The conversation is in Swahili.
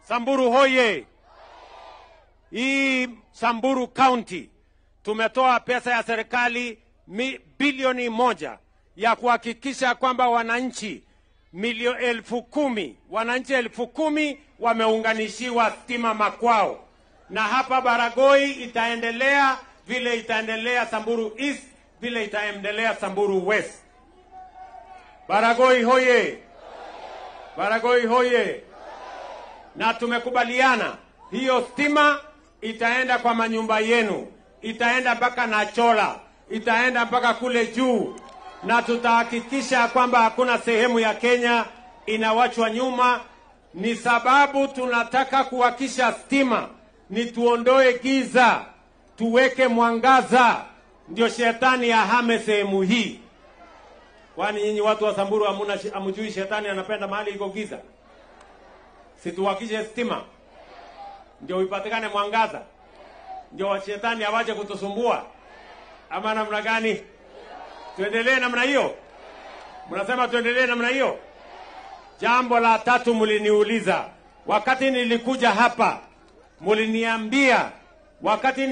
Samburu hoye! Hii Samburu County tumetoa pesa ya serikali bilioni 1 ya kuhakikisha kwamba wananchi 10,000 wananchi 10,000 wameunganishiwa stima makwao, na hapa Baragoi itaendelea vile itaendelea Samburu East, vile itaendelea Samburu West. Baragoi hoye! Baragoi hoye! Na tumekubaliana hiyo stima itaenda kwa manyumba yenu, itaenda mpaka Nachola, itaenda mpaka kule juu, na tutahakikisha kwamba hakuna sehemu ya Kenya inawachwa nyuma. Ni sababu tunataka kuhakisha stima ni tuondoe giza, tuweke mwangaza, ndio shetani ahame sehemu hii. Kwani nyinyi watu wa Samburu hamjui shetani anapenda mahali iko giza? Situhakishe stima ndio ipatikane mwangaza, ndio shetani awache kutusumbua, ama namna gani? Tuendelee namna hiyo? Mnasema tuendelee namna hiyo? Jambo la tatu, mliniuliza wakati nilikuja hapa, mliniambia wakati